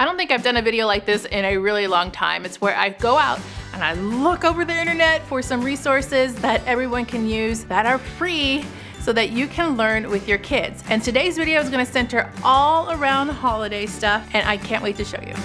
I don't think I've done a video like this in a really long time. It's where I go out and I look over the internet for some resources that everyone can use that are free so that you can learn with your kids. And today's video is gonna center all around holiday stuff, and I can't wait to show you.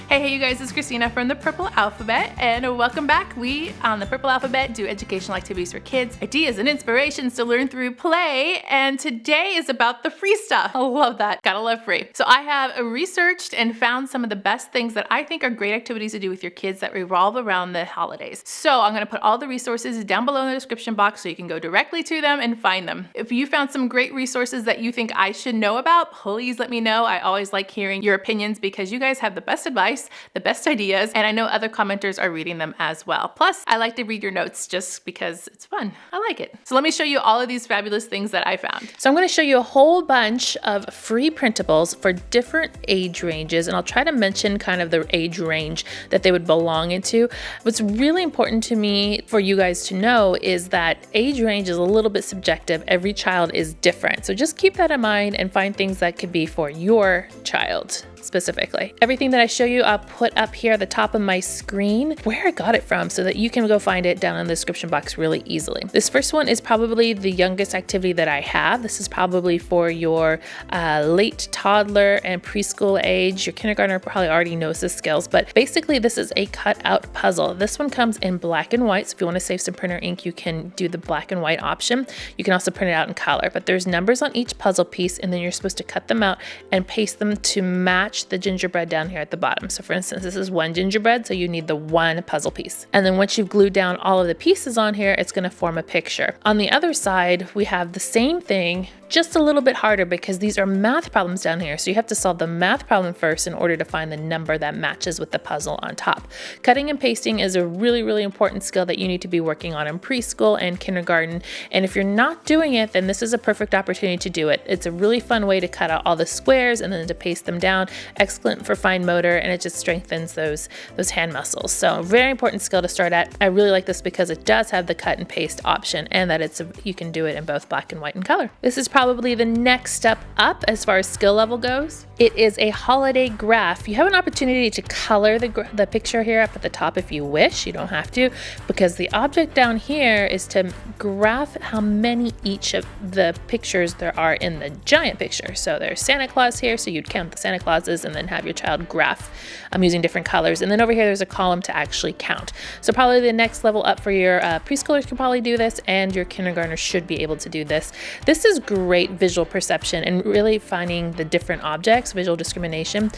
Hey you guys, it's Christina from the Purple Alphabet, and welcome back. We on the Purple Alphabet do educational activities for kids, ideas and inspirations to learn through play, and today is about the free stuff. I love that, gotta love free. So I have researched and found some of the best things that I think are great activities to do with your kids that revolve around the holidays. So I'm gonna put all the resources down below in the description box so you can go directly to them and find them. If you found some great resources that you think I should know about, please let me know. I always like hearing your opinions because you guys have the best advice, the best ideas, and I know other commenters are reading them as well. Plus, I like to read your notes just because it's fun. I like it. So let me show you all of these fabulous things that I found. So I'm going to show you a whole bunch of free printables for different age ranges, and I'll try to mention kind of the age range that they would belong into. What's really important to me for you guys to know is that age range is a little bit subjective. Every child is different. So just keep that in mind and find things that could be for your child specifically. Everything that I show you, I'll put up here at the top of my screen where I got it from so that you can go find it down in the description box really easily. This first one is probably the youngest activity that I have. This is probably for your late toddler and preschool age. Your kindergartner probably already knows the skills, but basically this is a cutout puzzle. This one comes in black and white, so if you want to save some printer ink, you can do the black and white option. You can also print it out in color, but there's numbers on each puzzle piece, and then you're supposed to cut them out and paste them to match the gingerbread down here at the bottom. So for instance, this is one gingerbread, so you need the one puzzle piece. And then once you've glued down all of the pieces on here, it's going to form a picture. On the other side, we have the same thing, just a little bit harder because these are math problems down here. So you have to solve the math problem first in order to find the number that matches with the puzzle on top. Cutting and pasting is a really, really important skill that you need to be working on in preschool and kindergarten. And if you're not doing it, then this is a perfect opportunity to do it. It's a really fun way to cut out all the squares and then to paste them down. Excellent for fine motor, and it just strengthens those hand muscles. So very important skill to start at. I really like this because it does have the cut and paste option, and that you can do it in both black and white and color. This is probably the next step up as far as skill level goes. It is a holiday graph. You have an opportunity to color the picture here up at the top if you wish. You don't have to, because the object down here is to graph how many each of the pictures there are in the giant picture. So there's Santa Claus here, so you'd count the Santa Clauses and then have your child graph using different colors. And then over here there's a column to actually count. So probably the next level up for your preschoolers can probably do this, and your kindergartners should be able to do this. This is great visual perception and really finding the different objects, visual discrimination.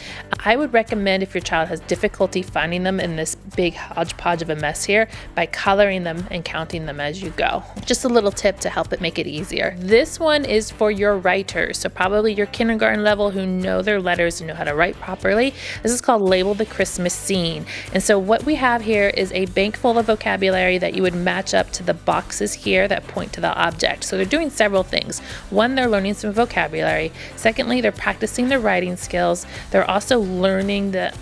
I would recommend, if your child has difficulty finding them in this big hodgepodge of a mess here, by coloring them and counting them as you go. Just a little tip to help it make it easier. This one is for your writers, so probably your kindergarten level who know their letters and know how to write properly. This is called Label the Christmas Scene. And so what we have here is a bank full of vocabulary that you would match up to the boxes here that point to the object. So they're doing several things. One, they're learning some vocabulary. Secondly, they're practicing their writing skills. They're also learning the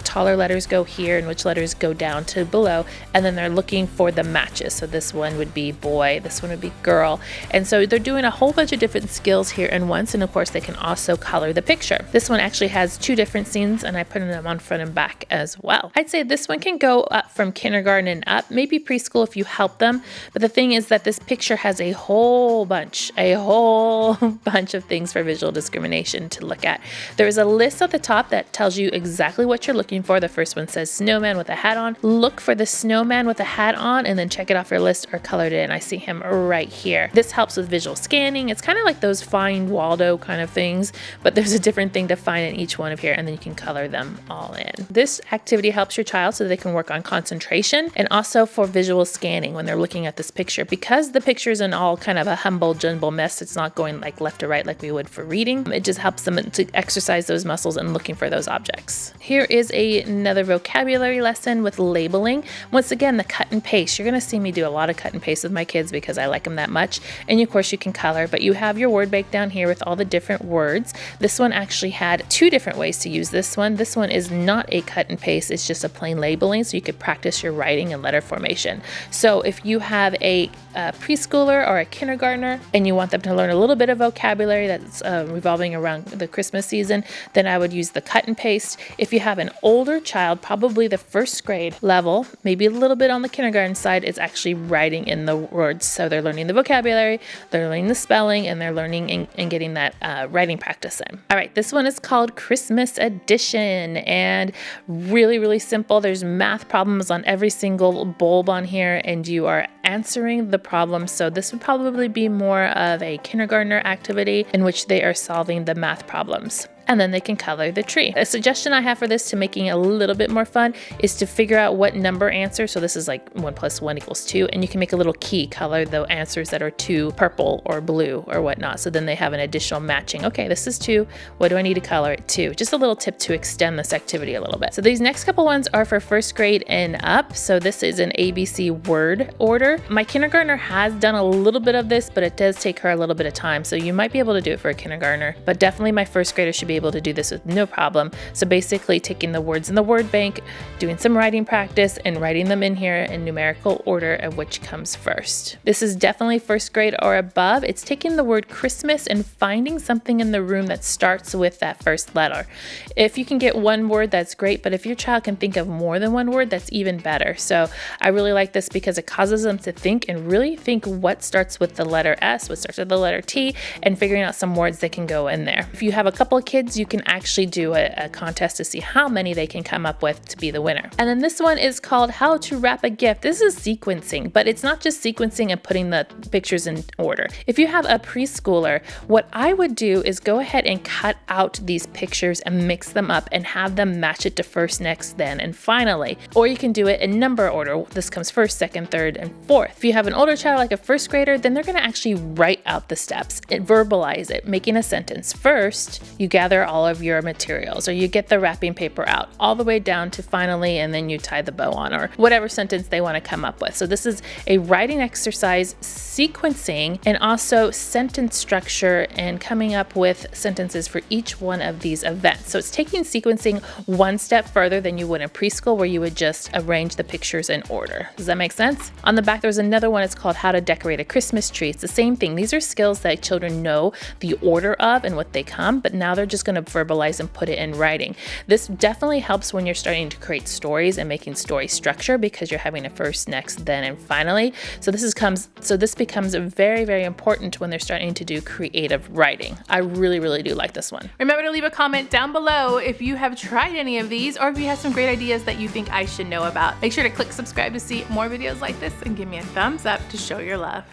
taller letters go here and which letters go down to below, and then they're looking for the matches. So this one would be boy, this one would be girl, and so they're doing a whole bunch of different skills here in once, and of course they can also color the picture. This one actually has two different scenes, and I put them on front and back as well. I'd say this one can go up from kindergarten and up, maybe preschool if you help them, but the thing is that this picture has a whole bunch of things for visual discrimination to look at. There is a list at the top that tells you exactly what you're looking for. The first one says snowman with a hat on. Look for the snowman with a hat on and then check it off your list or color it in. I see him right here. This helps with visual scanning. It's kind of like those Find Waldo kind of things, but there's a different thing to find in each one of here, and then you can color them all in. This activity helps your child so they can work on concentration and also for visual scanning when they're looking at this picture. Because the picture is in all kind of a humble jumble mess, it's not going like left to right like we would for reading. It just helps them to exercise those muscles and looking for those objects. Here is is another vocabulary lesson with labeling. Once again, the cut and paste. You're going to see me do a lot of cut and paste with my kids because I like them that much. And of course you can color, but you have your word bank down here with all the different words. This one actually had 2 different ways to use this one. This one is not a cut and paste. It's just a plain labeling, so you could practice your writing and letter formation. So if you have a preschooler or a kindergartner and you want them to learn a little bit of vocabulary that's revolving around the Christmas season, then I would use the cut and paste. If you have an older child, probably the first grade level, maybe a little bit on the kindergarten side, it's actually writing in the words. So they're learning the vocabulary, they're learning the spelling, and they're learning and getting that writing practice in. All right, this one is called Christmas Edition, and really, really simple. There's math problems on every single bulb on here, and you are answering the problem. So this would probably be more of a kindergartner activity in which they are solving the math problems. And then they can color the tree. A suggestion I have for this to making it a little bit more fun is to figure out what number answer. So this is like 1 + 1 = 2, and you can make a little key, color the answers that are 2 purple or blue or whatnot. So then they have an additional matching. Okay, this is 2. What do I need to color it to? Just a little tip to extend this activity a little bit. So these next couple ones are for first grade and up. So this is an ABC word order. My kindergartner has done a little bit of this, but it does take her a little bit of time. So you might be able to do it for a kindergartner, but definitely my first grader should be able to do this with no problem. So basically taking the words in the word bank, doing some writing practice, and writing them in here in numerical order of which comes first. This is definitely first grade or above. It's taking the word Christmas and finding something in the room that starts with that first letter. If you can get one word, that's great, but if your child can think of more than one word, that's even better. So I really like this because it causes them to think and really think what starts with the letter S, what starts with the letter T, and figuring out some words that can go in there. If you have a couple of kids, you can actually do a contest to see how many they can come up with to be the winner. And then this one is called How to Wrap a Gift. This is sequencing, but it's not just sequencing and putting the pictures in order. If you have a preschooler, what I would do is go ahead and cut out these pictures and mix them up and have them match it to first, next, then, and finally. Or you can do it in number order. This comes first, second, third, and fourth. If you have an older child like a first grader, then they're going to actually write out the steps and verbalize it, making a sentence. First, you gather all of your materials, or you get the wrapping paper out all the way down to finally, and then you tie the bow on, or whatever sentence they want to come up with. So this is a writing exercise, sequencing, and also sentence structure and coming up with sentences for each one of these events. So it's taking sequencing one step further than you would in preschool, where you would just arrange the pictures in order. Does that make sense? On the back, there's another one. It's called How to Decorate a Christmas Tree. It's the same thing. These are skills that children know the order of and what they come, but now they're just going to verbalize and put it in writing. This definitely helps when you're starting to create stories and making story structure, because you're having a first, next, then, and finally. So this becomes very, very important when they're starting to do creative writing. I really, really do like this one. Remember to leave a comment down below if you have tried any of these, or if you have some great ideas that you think I should know about. Make sure to click subscribe to see more videos like this, and give me a thumbs up to show your love.